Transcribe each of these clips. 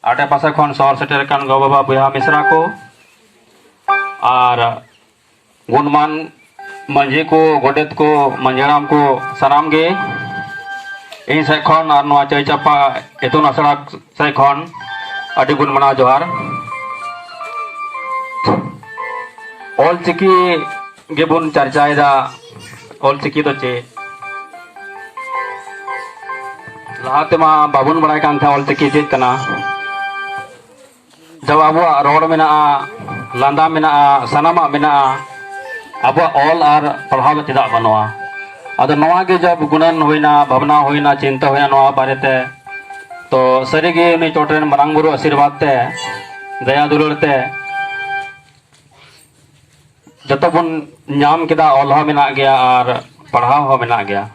आटे पासे खन सहर सेटर कान गो बाबा बुया मिश्रा को और गुणमान मंझी को गोडेत को मंझराम को सनाम गे इन से खन और नवा चई चापा इतुन आसड़ा से खन अडी गुण मना जोहार ऑल चिकी गेबुन चर्चाएदा ऑल चिकी तो चे लाते मा बाबुन बड़ाई कान था ऑल चिकी चेक कना जब अब रोड में लांदा में सनामा में अब ऑल और पढ़ाव चेदा बनवा अद नवा के जब गुणन होइना भावना होइना चिंता होइना नवा बारेते तो सरी गे उनी चोटरेन मरांग बुरु आशीर्वाद ते दया दुलार ते जतो बन नाम केदा ऑल हो मेना गया और पढ़ाव हो मेना गया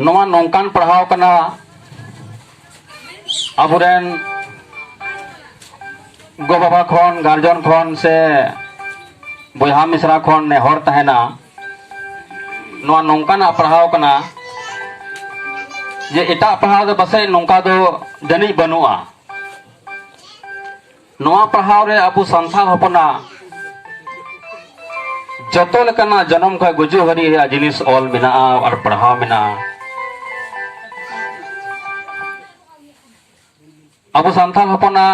नवा नौकान पढ़ाव कना अबुरेन गो बाबा खन गार्जन खन से बुहा मिश्रा खन नेहर तहना नवा नौकाना पढ़ाव कना जे एटा पढ़ाव दो बसे नौका दो जनी बनुआ नवा पढ़ाव रे अबु संथाल हपना जतो लेकना जन्म का गुजु हरी जिनिस ऑल मेना और पढ़ाव मेना अबु संथाल हपना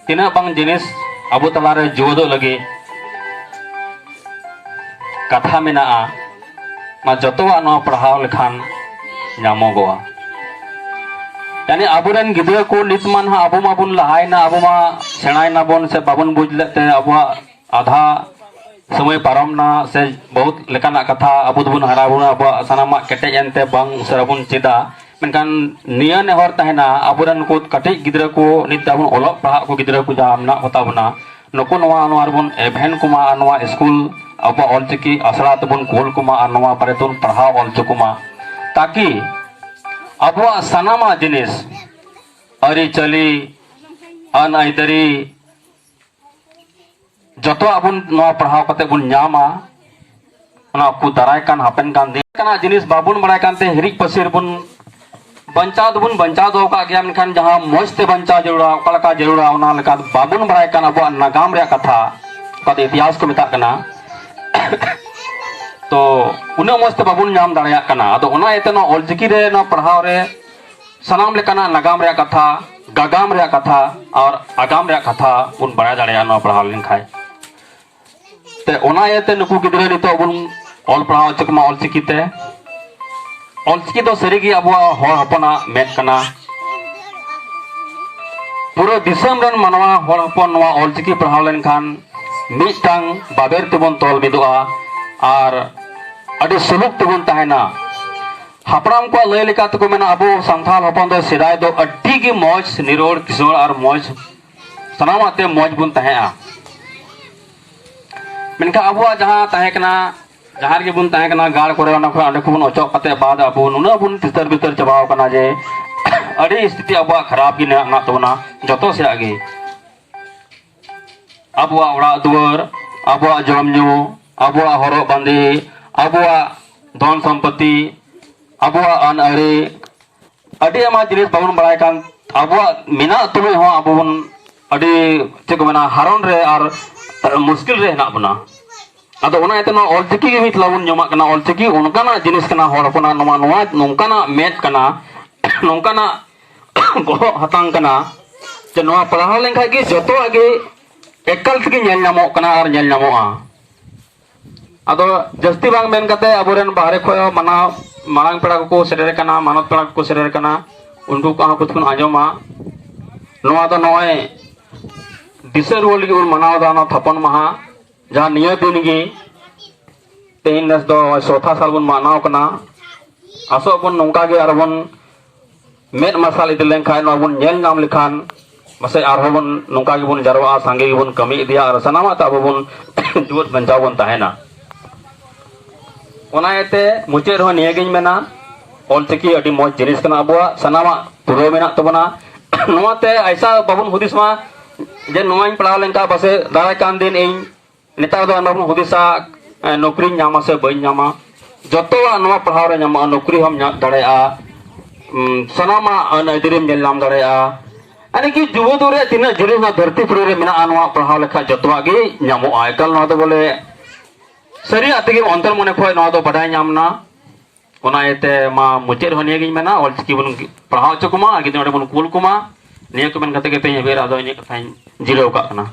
तीना बांग जिनिस अबु तलारे जुवदो लगे कथा मेना मा जतोवा नवा पढ़ाव लेखान नामोगोआ यानी अबुरेन गिद्रा को नितमान हा अबु माबुन लहायना अबु मा सेणायना बोन से बाबुन बुझ लेते अबु आधा समय पारमना से बहुत लेकाना कथा अबु दुबुन हराबुना अबु सनामा केटे एनते बांग सरबुन चिदा मेनकान निया नेहर तहना अबुरेन को कटे गिद्रा को नित अबुन ओलक पढ़ा को गिद्रा को जामना होताबना नको नवा नवारबुन एभेन कुमा नवा स्कूल अबु ऑलचिकी आसरा तबुन कोल कुमा नवा पारेतुन पढ़ाव ऑलचुकुमा ताकि अब सनामा जिनिस अरी चली अन आइतरी जतो अबुन नवा पढ़ाव कते बुन न्यामा ना कु दाराय कान हापेन कान दिन कना जिनिस बाबुन बड़ाय कानते हिरिक पसिर बुन बंचा दो का गया मेनखान जहां मौजते बंचा जरूरा ओकालका जरूरा ओना लेका बाबुन बड़ाय कान अब नागाम रे कथा कते इतिहास को मेता कना तो उना मस्त बाबुन नाम दाड़िया कना अदो उना एतना ऑलचिकी रे ना पढ़ाव रे सनाम लेकाना नगाम रे कथा गागाम रे कथा और आगाम रे कथा उन बड़ा दाड़िया ना पढ़ाव लिन खाय ते उना एते नुकु गिदरे नितो बुन ऑल पढ़ाव चकमा ऑलचिकी ते ऑलचिकी तो सरीगी अबुआ होर हपना मेट कना पूरा दिसम रन मनवा होर हपन नवा ऑलचिकी पढ़ाव लेन खान मिटांग बाबेर तेबन तोल बिदुआ और अभी सुलुक तबुन तहना हापराम को लय लेका तको मेना अबो संथाल हपन दो सिदाय दो अड्डी की मौज निरोड़ किशोर और मौज सनामाते मौज बुन तहया मेनका अबुआ जहां तहकना जहां के बुन तहकना गाड़ करे ओना को अंडे को बुन ओचो कते बाद अबो नुना बुन तितर बितर चबाव कना जे अड़ी स्थिति अबुआ खराब की ना तोना जतो से आगे अबुआ उड़ा दुवर अबुआ जमजू अबुआ हरो बांदे अबुआ धन संपत्ति अबुआ अन अरे अडी आमा जिनिस बाबुन बड़ाय कान अबुआ मिना तुमे हो अबुन अडी चेक मना हारन रे और मुश्किल रे ना बना अदो ओना एतना ऑलचिकी के मितलाबुन जमा कना ऑलचिकी उनकाना जिनिस कना होर कोना नवा नवा नोंकाना मेट कना नोंकाना गो हतांग कना जे नवा पढ़ाव लेन खाय के जतो आगे एकल से नेल नामो कना और नेल नामोआ अदो जस्ती बांग मेन कते अबोरेन बाहरे खो मना मांग पेड़ा को सेरेर कना मानत पेड़ा को सेरेर कना उनको कहा कुछ कुन आजमा नवा तो नय दिसर रोल की उन मनाव दाना थपन महा जहां निय दिन गी तेन नस दो चौथा साल बन मानाव कना आसो बन नोंका गे अरबन मेट मसाल इदलें खाय न बन नेल नाम लिखान बसे आरबन नोंका गे बन जरवा सांगे गे बन कमी दिया और सनामा ता बन जुवत बंचाव बन तहना ओनायते मुचे रहो नियगिन मेना ऑलचिकी अडी मौज जिनिस कना अबुआ सनामा पुरो मेना तबना नोते ऐसा बाबुन हुदिसमा जे नोइन पढ़ाव लेंका बसे दाराय कान दिन इन नेता दो बाबुन हुदिसा नौकरी नामा से बई नामा जतो नवा पढ़ाव रे नामा नौकरी हम दाड़ेया sanama an adirim melam daraya ani ki jubo dore tina jinis na dharti puri re mena anwa pahau lekha jotwa ge nyamu aikal no do bole sari atigi ontar mone khoi no do badai nyamna ona ete ma mujer hone ge mena ol ki bun pahau chukuma agi node bun kul kuma niya ko men kate ke te bera do ni ka jiro ka na